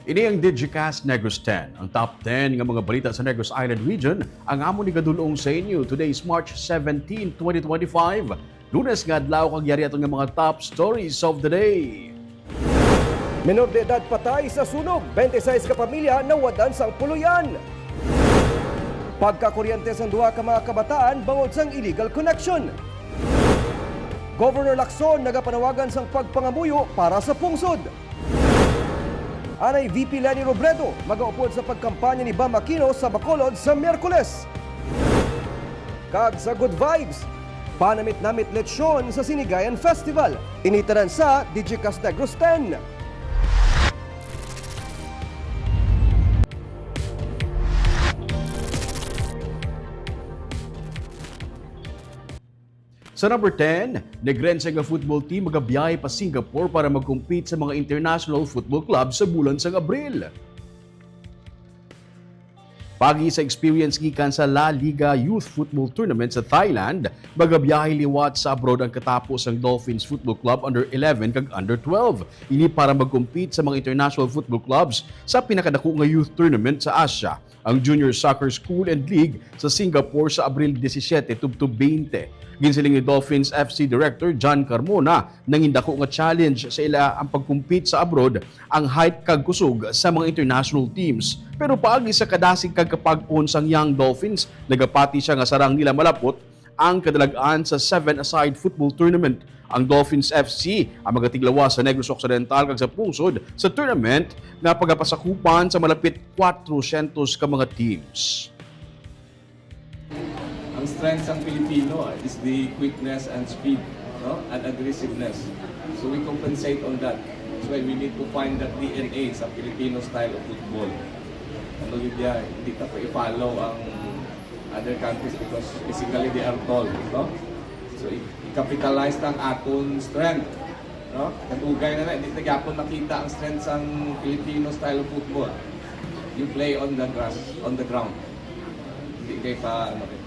Ini ang Digicast Negros X, ang top 10 ng mga balita sa Negros Island region. Ang amon ni gadulong sa inyo. Today is March 17, 2025. Lunes nga adlaw kag yari atong mga top stories of the day. Menor de edad patay sa sunog, 26 ka pamilya nawadan sang puluyan. Pagkakuryente sa duha ka mga kabataan bangod sang illegal connection. Governor Lacson nagapanawagan sang pagpangamuyo para sa pungsod. Anay VP Lenny Robredo magaupod sa pagkampanya ni Bam Aquino sa Bacolod sa Miyerkules. Kag sa Good Vibes, panamit-namit lechon sa Sinigayan Festival. Initaran sa Digicast Negros X. Sa number 10, Negrense nga football team magabiyay pa Singapore para mag-compete sa mga international football club sa bulan sang Abril. Pagi sa experience gikan sa La Liga Youth Football Tournament sa Thailand, magabiyahe liwat sa abroad ang katapos ang Dolphins Football Club under 11 kag under 12. Ini para mag-compete sa mga international football clubs sa pinakadako nga youth tournament sa Asia, ang Junior Soccer School and League sa Singapore sa Abril 17 tubtob 20. Ginsiling ni Dolphins FC Director John Carmona nangindako nga challenge sa ila ang pag-compete sa abroad ang height kag kusog sa mga international teams. Pero paagi sa kadasig kag kapag-on sang Young Dolphins, nagapati siya nga sarang nila malapot ang kadalagaan sa 7-a-side football tournament. Ang Dolphins FC ang magatiglawa sa Negros Occidental kag sa pungsod sa tournament nga pagapasakupan sa malapit 400 ka mga teams. Ang strength ng Pilipino is the quickness and speed, no? And aggressiveness. So we compensate on that. That's why we need to find that DNA sa Filipino style of football. Ano yun yan, hindi ka pa i-follow ang other countries because physically they are tall, no? So i-capitalize ng aton strength, no? Katugay na hindi nagyapon nakita ang strength ng Filipino style of football. You play on the grass, on the ground. Hindi kayo pa, ano rin.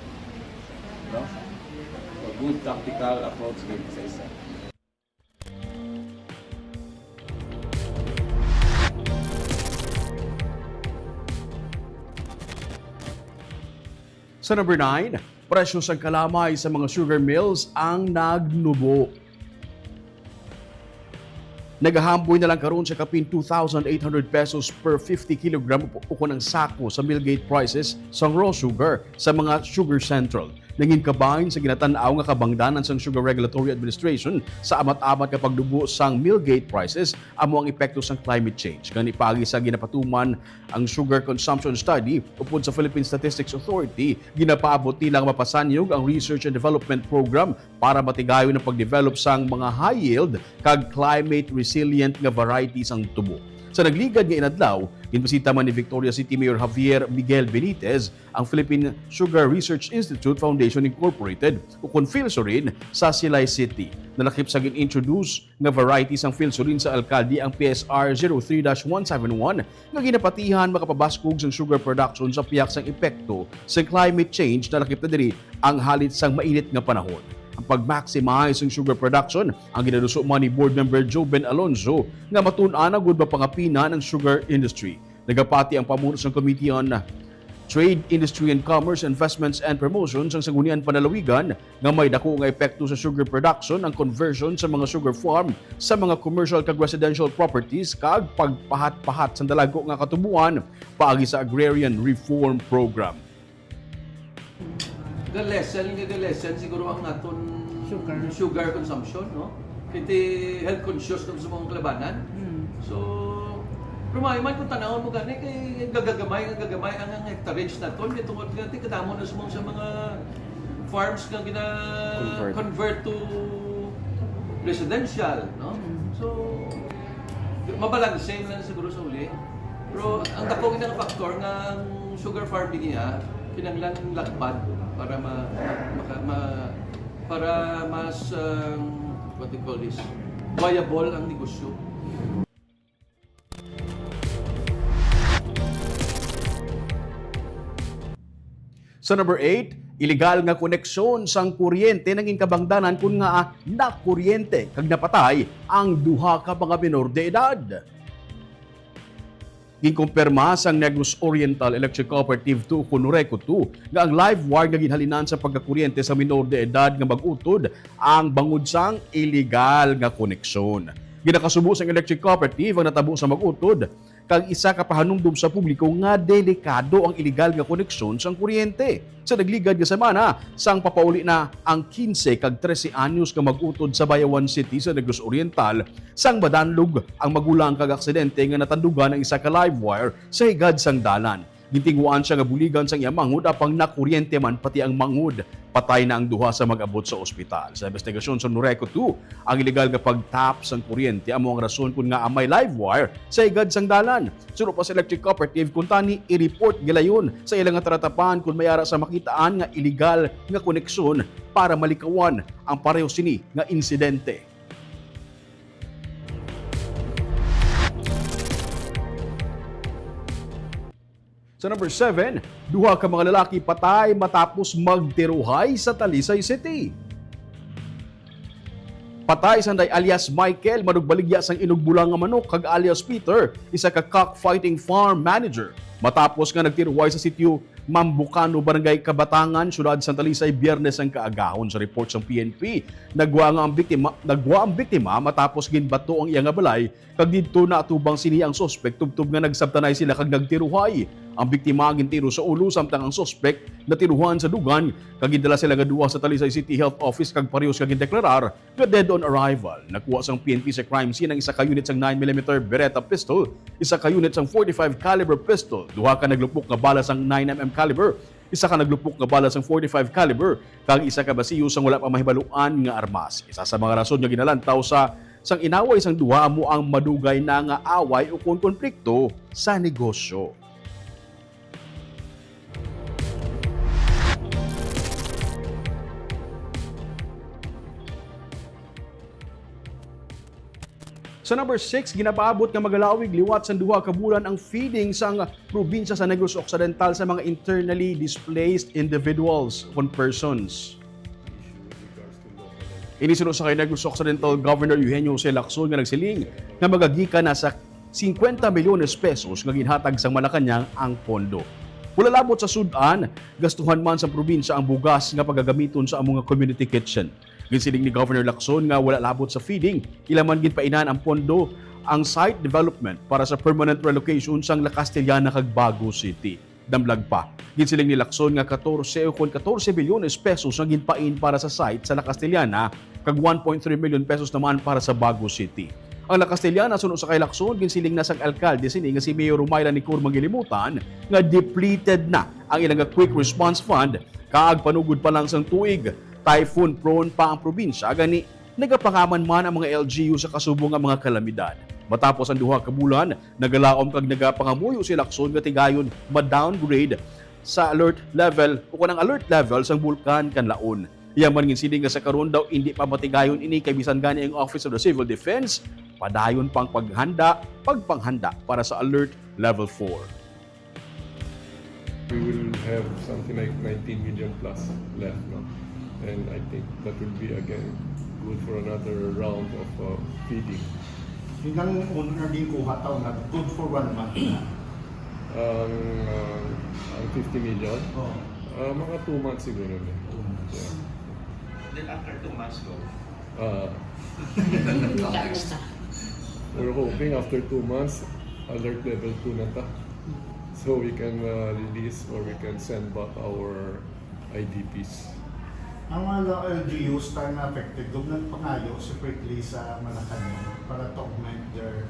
No? So, good tactical approach game sa isa. Sa number 9, presyo sa kalamay sa mga sugar mills ang nagnubo. Nagahamboy na lang karon sa kapin 2,800 pesos per 50 kg uko ng sako sa millgate prices sa raw sugar sa mga sugar central. Nangin kabahin sa ginatanaw nga kabangdanan sang Sugar Regulatory Administration sa amat-amat kapag dubo sang millgate prices amo ang epekto sang climate change. Gani pagi sa ginapatuman ang Sugar Consumption Study upod sa Philippine Statistics Authority, ginapaabot nilang mapasanyog ang Research and Development Program para matigayon ang pagdevelop sang mga high yield kag climate resilient nga varieties ang tubo. Sa nagligad nga inadlaw, ginbisita man ni Victoria City Mayor Javier Miguel Benitez ang Philippine Sugar Research Institute Foundation Incorporated o Philsorin sa Silay City. Nalakip sa gin-introduce nga varieties ang Philsorin sa alkalde ang PSR 03-171 nga ginapatihan makapabaskog sa sugar production sa piyak sang epekto sa climate change na lakip na diri ang halit sang mainit nga panahon. Ang pag-maximize ng sugar production ang ginaluso man ni Board Member Joben Alonzo nga matun-an ang gud mapangapina ng sugar industry. Nagapati ang pamuno sa Committee on Trade, Industry and Commerce, Investments and Promotions ang Sangguniang Panalawigan nga may dako nga epekto sa sugar production ang conversion sa mga sugar farm sa mga commercial kag residential properties kag pagpahat-pahat sa dalago nga katubuan paagi sa Agrarian Reform Program. The lesson siguro ang naton sugar consumption, no? Iti health conscious ng mga kalabanan. So, rumay man kung tanawon mo gani kay gagamay ang hectarage naton tungod nga kadamo na sumong sa mga farms nga convert to residential, no? So, mabalanse lang siguro sa uli. Pero ang dako nga factor nga ang sugar farming niya kinanglan lakbad para para mas what do you call this, viable ang negosyo. Sa number 8, illegal nga koneksyon sang kuryente naging kabangdanan kun nga na kuryente kag napatay ang duha ka mga menor de edad. Ginkumpirma sang Negros Oriental Electric Cooperative 2 Kunureco 2 nga ang live wire nga ginhalinan sa pagkakuryente sa minor de edad nga mag-utod ang bangod sang illegal nga koneksyon. Ginakasubo sang electric cooperative ang natabo sa mag-utod kag isa ka pahanumdum sa publiko nga delikado ang illegal nga koneksyon sang kuryente. Sa nagligad nga semana, sang papauli na ang 15 kag 13 anyos nga mag-utod sa Bayawan City sa Negros Oriental, sang madanlog ang magulang kag aksidente nga natandugan ang isa ka live wire sa higad sang dalan. Gintinguan siya nga buligan sang iya mangud apang nakuryente man pati ang mangud. Patay na ang duha sa mag-abot sa ospital. Sa investigasyon sa Nureco 2, ang illegal nga pagtap sang kuryente amo ang rason kung nga amay live wire sa higad sang dalan. Suno pa sa electric cooperative kung tani i-report gilayon sa ilang nga taratapan kung mayara sa makitaan nga illegal nga koneksyon para malikawan ang pareho sini nga insidente. Sa number 7, duha ka mga lalaki patay matapos magtiruhay sa Talisay City. Patay sanday alias Michael manugbaligya sang inugbulang nga manok kag alias Peter, isa ka cockfighting farm manager. Matapos nga nagtiruhay sa sitio Mambucano, Barangay Kabatangan, Syudad Santa Talisay, Biyernes ang kaagahon. Sa report ng PNP, nagwa ang biktima matapos ginbato ang iyang balay kag didto natubang sini ang suspect tubtub nga nagsabtanay sila kag nagtiruhay. Ang biktima gintiro sa ulo samtang ang suspect natiruhan sa dugan kag gidala sila gaduwa sa Talisay City Health Office kag parehas kag gideklarar nga dead on arrival. Nakuha sang PNP sa crime scene ang isa ka unit sang 9mm Beretta pistol, isa ka unit sang 45 caliber pistol, duha ka naglupok nga bala sang 9mm caliber, isa ka naglupok nga bala sang 45 caliber kag isa ka basiyo sang wala pa mahibaluan nga armas. Isa sa mga rason nga ginalantaw sang inaway sang duha amo ang madugay na nga away o konflikto sa negosyo. Sa number 6, ginapaabot nga magalawig liwat sa duha ka bulan ang feeding sa probinsya sa Negros Occidental sa mga internally displaced individuals o persons. Inisunod sa kay Negros Occidental Governor Eugenio C. Lacson nga nagsiling nga magagika na sa 50 milyones pesos nga ginhatag sa Malacañang ang pondo. Wala labot sa Sudan, gastuhan man sa probinsya ang bugas nga pagagamiton sa among community kitchen. Ginsiling ni Governor Lacson nga wala labot sa feeding, ilaman ginpainan ang pondo ang site development para sa permanent relocation sang La Castellana kag Bago City. Damlag pa, ginsiling ni Lacson nga 14 bilyones pesos ang ginpain para sa site sa La Castellana kag 1.3 million pesos naman para sa Bago City. Ang La Castellana sunod sa kay Lacson, ginsiling na sang alkalde sini nga si Mayor Rumayla ni Kurmang gilimutan nga depleted na ang ilang quick response fund kaag panugod pa lang sang tuig. Typhoon prone pa ang probinsya gani nagapangaman man ang mga LGU sa kasubong nga mga kalamidad. Matapos ang duha ka bulan, nagalaom kag nagapangamuyo si Lacson nga tigayon ma-downgrade sa alert level o kanang alert level sang bulkan Kanlaon. Iyaman ginsiling nga sa karon daw hindi pa matigayon ini kay bisan gani ang Office of the Civil Defense padayon pang pagpanghanda para sa alert level 4. We will have something like 19 million plus left now. And I think that will be again good for another round of feeding. Yung ang naging kuha taon na good for 1 month na. Ang 50 million? Oh. Mga 2 months siguro na. Yeah. Then after 2 months go. We're hoping after 2 months, alert level 2 na ta. So we can release or we can send back our IDPs. Ang mga LGUs tayo na affected, doon pangayo separately sa Malacañang para to augment their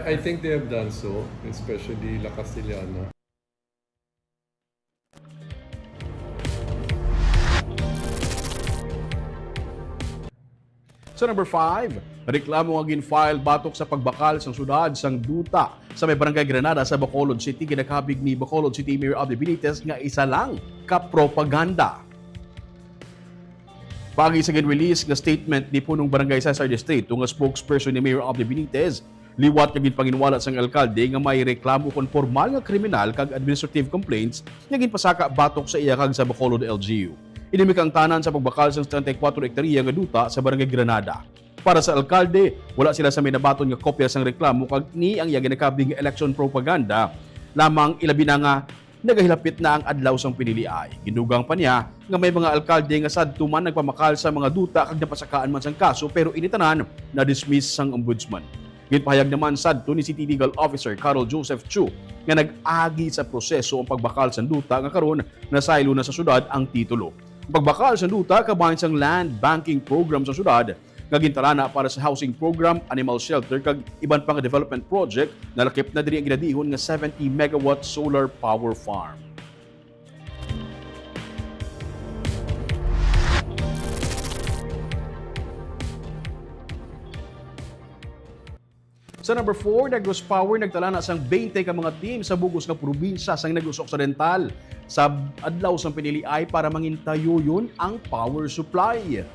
I think they have done so, especially La Castellana. Sa number 5, reklamo nga ginfile batok sa pagbakal sang syudad sang duta sa may barangay Granada sa Bacolod City. Ginakabig ni Bacolod City Mayor Abdi Benitez nga isa lang ka propaganda. Pagi sa gin-release nga statement ni punong barangay Cesar Distrito nga spokesperson ni Mayor Abdi Benitez, liwat nga ginpanginwala sang alkalde nga may reklamo kon formal nga kriminal kag administrative complaints nga ginpasaka batok sa iya kag sa Bacolod LGU. Inimik ang tanan sa pagbakal sang 34 hektarya nga duta sa barangay Granada. Para sa alkalde, wala sila sa minabaton nga kopya sang reklamo kag ni ang ginakabing election propaganda. Lamang ilabi na nga nagahilapit na ang adlaw sang piniliay. Ginugang pa niya nga may mga alkalde nga sadto man nagpamakal sa mga duta kag napasakaan man sang kaso pero initanan na dismiss sang ombudsman. Gitpahayag naman sadto ni City Legal Officer Carol Joseph Chu nga nag-agi sa proseso ang pagbakal sang duta nga karon nasaylo na sa syudad ang titulo. Ang pagbakal sang duta kabahin sang land banking program sa syudad nga gintalana para sa housing program, animal shelter kag iban pang development project na lakip na diri ang ginadihon nga 70 megawatt solar power farm. Sa number 4, Negros Power nagtala na sang 20 ka mga team sa bugos nga probinsya sang Negros Occidental sa adlaw sang piniliay para mangintayo yun ang power supply.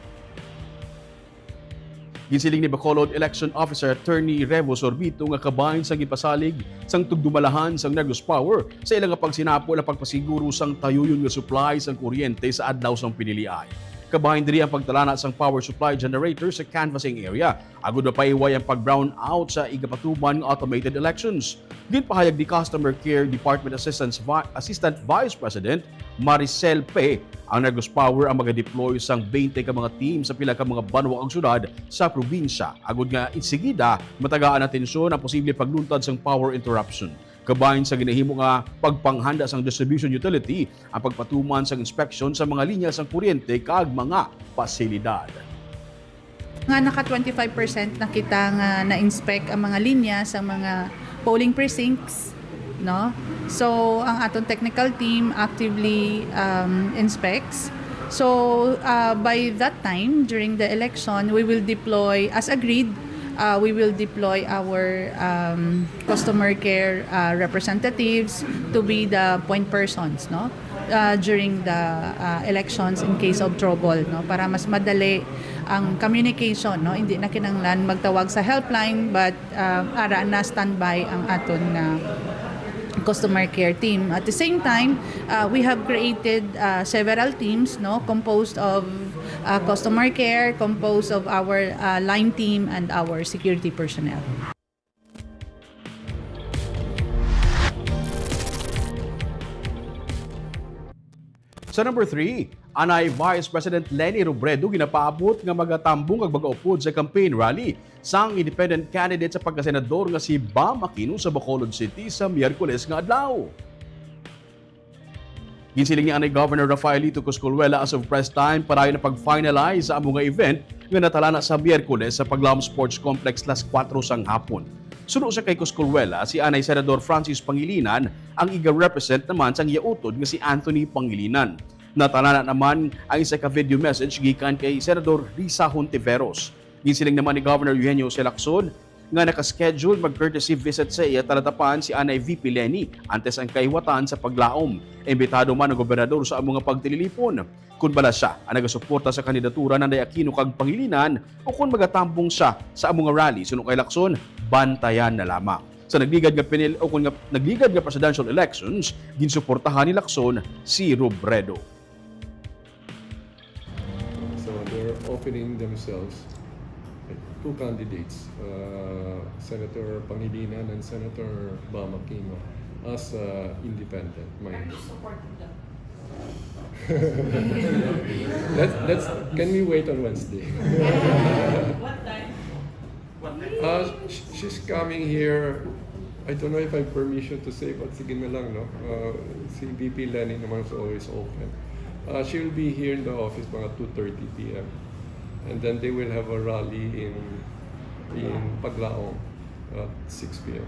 Ginsiling ni Bacolod Election Officer Attorney Revo Sorbito nga kabahin sang gipasalig sang tugdumalahan sang Negros Power sa ilang nga pagsinapo na pagpasiguro sang tayuyon nga supply sang kuryente sa adlaw sang piniliay. Kabahin diri ang pagtalana sang power supply generator sa canvassing area. Agud na paiway ang pag-brown out sa igapatuban nga automated elections. Ginpahayag ni Customer Care Department Assistant Vice President Maricel P. ang Negros Power ang mag-deploy sang 20 ka mga team sa pila ka mga banwa ang syudad sa probinsya. Agud nga insigida matagaan ang tensyon ang posible pagluntad sang power interruption. Kabahin sa ginahimo nga pagpanghanda sang distribution utility ang pagpatuman sang inspection sa mga linya sang kuryente kag mga pasilidad. Nga naka 25% na kita nga na-inspect ang mga linya sa mga polling precincts, no? So ang atong technical team actively inspects. So by that time during the election we will deploy as agreed. We will deploy our customer care representatives to be the point persons, no, during the elections in case of trouble, no, para mas madali ang communication, no. Hindi na kinahanglan magtawag sa helpline but ara na standby ang aton customer care team. At the same time, we have created several teams, no, composed of customer care, composed of our line team and our security personnel. Sa number 3, anay Vice President Leni Robredo ginapaabot nga magatambong kag magaupod sa campaign rally sang independent candidate sa pagkasenador nga si Bam Aquino sa Bacolod City sa Miyerkules nga adlaw. Ginsiling ni anay Governor Rafaelito Coscolluela as of press time para na pag-finalize sa among event nga natalana sa Miyerkules sa Paglaom Sports Complex las 4 sang hapon. Suno sa kay Coscolluela, si anay Senador Francis Pangilinan ang iga-represent naman sang iautod nga si Anthony Pangilinan. Natalana naman ang isa ka video message gikan kay Senador Risa Hontiveros. Ginsiling naman ni Governor Eugenio Lacson nga nakaschedule mag-courtesy visit sa iya talatapan si anay VP Leni antes ang kahiwatan sa paglaom. Imbitado man ang gobernador sa among pagtililipon. Kung bala siya ang nagasuporta sa kandidatura ng Aquino kag Pangilinan o kung magatambong siya sa among rally suno kay Lacson, bantayan na lamang. Sa nagligad nga nagligad nga presidential elections, ginsuportahan ni Lacson si Robredo. So they're offering themselves two candidates, Senator Pangilinan and Senator Bam Aquino, as independent minded. Can we wait on Wednesday? What time? She's coming here. I don't know if I have permission to say, but sige na lang, no? Si VP Lenny naman is always open. She will be here in the office mga 2:30 p.m. And then they will have a rally in Paglaom at 6 p.m.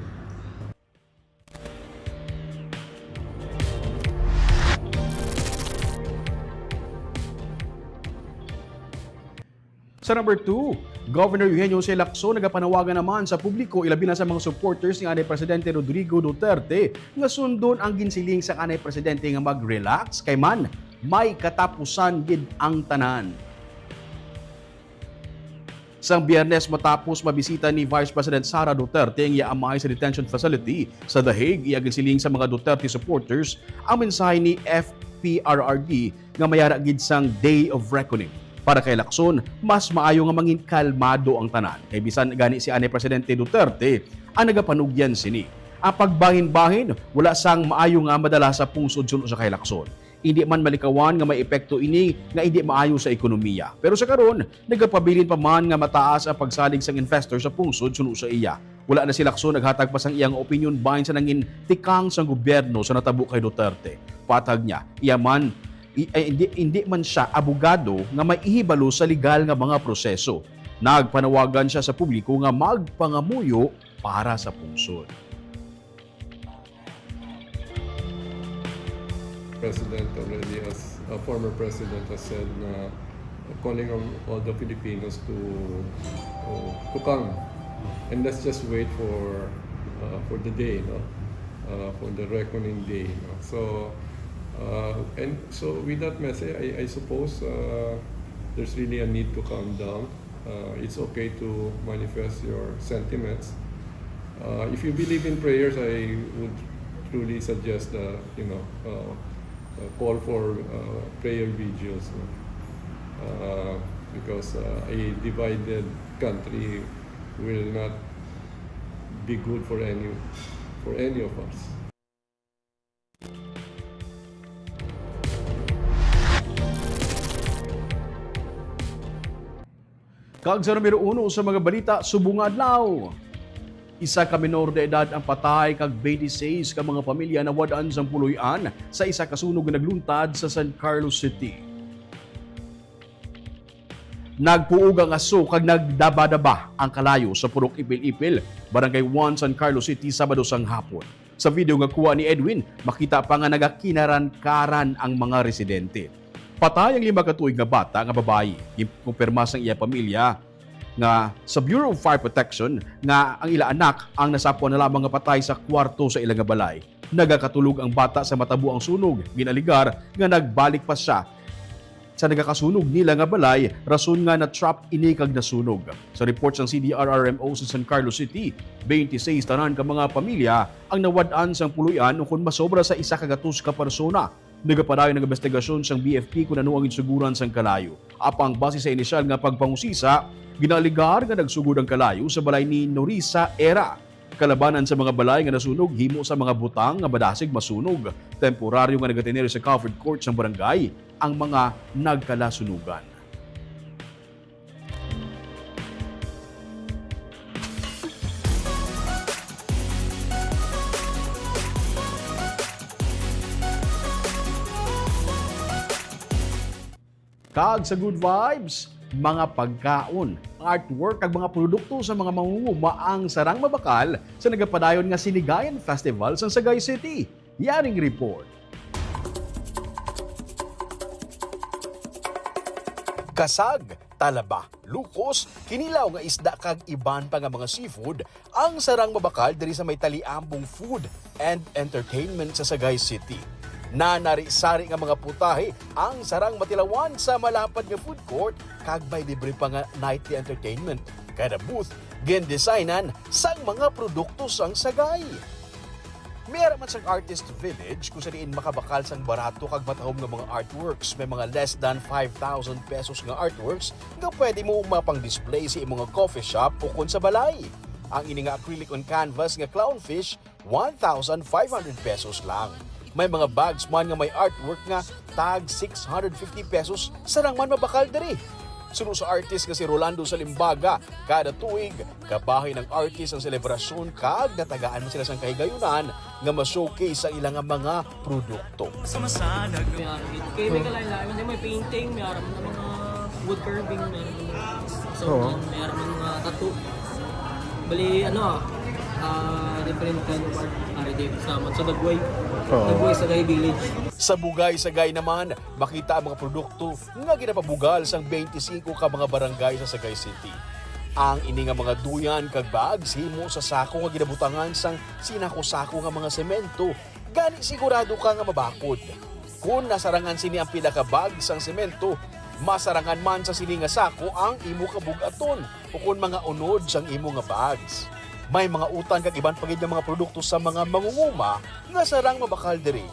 Sa number 2, Governor Eugenio Lacson nagapanawagan naman sa publiko ilabi na sa mga supporters ni anay Presidente Rodrigo Duterte nga sundon ang ginsiling sa anay Presidente nga mag-relax kay man may katapusan gid ang tanan. Sang Biyernes matapos mabisita ni Vice President Sara Duterte ang iamay sa detention facility sa The Hague, iya ginsiling sa mga Duterte supporters ang mensahe ni FPRRD nga mayara gid sang Day of Reckoning. Para kay Lacson, mas maayo nga mangin kalmado ang tanan. Kay bisan gani si Ane Presidente Duterte ang nagapanugyan sini. Ang pagbahin-bahin, wala sang maayo nga madala sa pungsod suno sa kay Lacson. Hindi man malikawan nga may epekto ini nga hindi maayo sa ekonomiya. Pero sa karon, nagapabilin pa man nga mataas ang pagsalig sang investor sa pungsod suno sa iya. Wala na si Lacson naghatag pa sang iyang opinion bahin sa nangin tikang sang gobyerno sa natabo kay Duterte. Patag niya, hindi man siya abogado nga may ihibalo sa legal nga mga proseso. Nagpanawagan siya sa publiko nga magpangamuyo para sa pungsod. President already, as a former president, has said na calling on all the Filipinos to come, and let's just wait for the day, no? For the reckoning day. No? So with that message, I suppose there's really a need to calm down. It's okay to manifest your sentiments. If you believe in prayers, I would truly suggest call for prayer vigils, because a divided country will not be good for any of us. Kag sa numero 1 sa mga balita, subong adlaw. Isa ka menor de edad ang patay kag 26 ka mga pamilya na wadaan sang puluyan sa isa ka sunog nga nagluntad sa San Carlos City. Nagpuog ang aso kag nagdaba-daba ang kalayo sa Purok Ipil-Ipil, Barangay 1, San Carlos City, Sabado sang hapon. Sa video nga kuha ni Edwin, makita pa nga nagakinaran-karan ang mga residente. Patay ang 5 ka tuig nga bata nga babae. Kumpirma sang iya pamilya nga sa Bureau of Fire Protection nga ang ila anak ang nasapwa na lamang nga patay sa kwarto sa ilang nga balay. Nagakatulog ang bata sa matabo ang sunog. Ginaligar nga nagbalik pa siya sa nagakasunog nila nga balay, rason nga na trap ini kag nasunog. Sa report ng CDRRMO sa San Carlos City, 26 tanan ka mga pamilya ang nawad-an sang puluyan ukon masobra sa isa ka gatos ka persona. Nagapadayon ng investigasyon sang BFP kung ano ang insuguran sang kalayo. Apang base sa inisyal nga pagpangusisa, ginaligar nga nagsugod ang kalayo sa balay ni Norisa Era. Kalabanan sa mga balay nga nasunog himo sa mga butang nga badasig masunog. Temporaryo nga nagatenero sa covered court sang barangay ang mga nagkalasunugan. Kag sa good vibes, mga pagkaon, artwork kag mga produkto sa mga mangunguma ang sarang mabakal sa nagapadayon nga Sinigayan Festival sa Sagay City. Yaring report. Kasag, talaba, lukos, kinilaw nga isda kag iban pa nga mga seafood ang sarang mabakal diri sa may taliambong food and entertainment sa Sagay City. Nanari-sari nga mga putahe ang sarang matilawan sa malapad nga food court kag may libre pa nga nightly entertainment. Kada booth, gen-designan sang mga produkto sang Sagay. Mayroon man sang artist village kung saan makabakal sang barato kag matahom nga mga artworks. May mga less than 5,000 pesos nga artworks nga pwede mo mapang-display sa imong coffee shop o kun sa balay. Ang ini nga acrylic on canvas nga clownfish, 1,500 pesos lang. May mga bags man nga may artwork nga tag 650 pesos sarang man mabakal diri. Suno sa artist nga si Rolando Salimbaga, kada tuig kabahay ng artist ang selebrasyon kag natagaan man sila sang kahigayunan nga ma-showcase ang ilang mga produkto. Kaya may kalain-lain, may painting, may aram na mga wood carving, may aram ng mga tattoo. Bali, different kind of art sama sa Dagway. Dagway Sagay Village. Sa Bugay-Sagay naman, makita ang mga produkto nga ginapabugal sang 25 ka mga barangay sa Sagay City. Ang ini nga mga duyan kag bags himo sa sako nga ginabutangan sang sinako-sako nga mga semento. Gani sigurado ka nga mabakod. Kung nasarangan sini ang pila ka bag sang semento, masarangan man sa sini nga sako ang imo kabugaton o kung mga unod sang imo nga bags. May mga utang kag iban pagid nga mga produkto sa mga mangunguma nga sarang mabakal diri.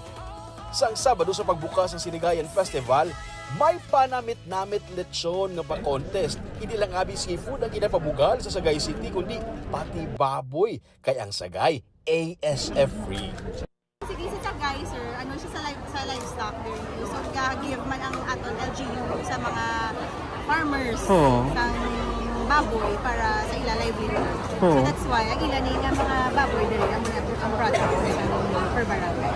Sang Sabado sa pagbukas ng Sinigayan Festival, May panamit-namit lechon nga pa-contest. Hindi lang abi seafood ang ginapabugal sa Sagay City, kundi pati baboy. Kaya ang Sagay, ASF free. Sige sa Sagay, sir, ano siya sa livestock there. So, give man ang aton LGU sa mga farmers ng baboy para sa ila livelihood. So that's why, ang ilan nga mga baboy dali ang product per barangay.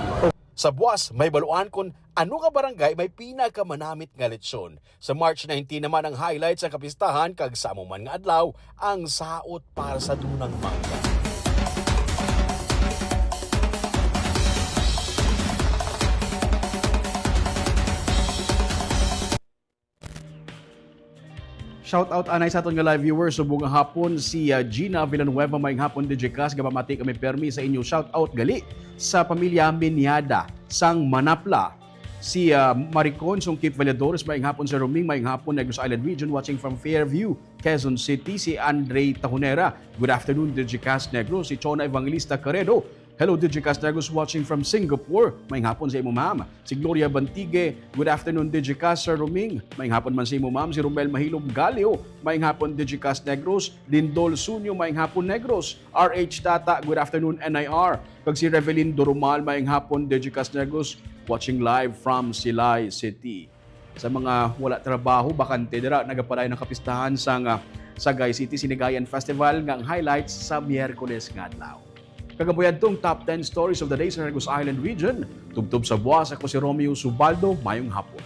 Sa buwas, may baluan kung ano ka barangay may pinakamanamit nga lechon. Sa March 19 naman ang highlights sa kapistahan kag sa man nga adlaw ang saot para sa dunang mangga. Shout out anay sa aton nga live viewers subong nga hapon si Gina Villanueva maayong hapon Digicast gabamati kami permi sa inyo shout out gali sa pamilya Minyada sang Manapla si Maricon sung Cape Valladores maayong hapon sa Roming maayong hapon Negros Island Region watching from Fairview Quezon City si Andre Tahunera good afternoon Digicast Negros si Chona Evangelista Caredo. Hello, Digicast Negros watching from Singapore. Maayong hapon sa imo ma'am. Si Gloria Bantigue, good afternoon Digicast sa Roming. Maayong hapon man sa imo ma'am. Si Romel Mahilog Galio, maayong hapon Digicast Negros. Lindol Sunyo, maayong hapon Negros. RH Tata, good afternoon NIR. Kag si Revelin Dorumal, maayong hapon Digicast Negros watching live from Silay City. Sa mga wala trabaho, bakante dira nagapaday ng kapistahan sa Sagay City Sinigayan Festival nga ang highlights sa Miyerkules nga adlaw. Kagabuyan tong top 10 stories of the day sa Negros Island Region. Tubtob sa buwas, ako si Romeo Subaldo, mayong hapon.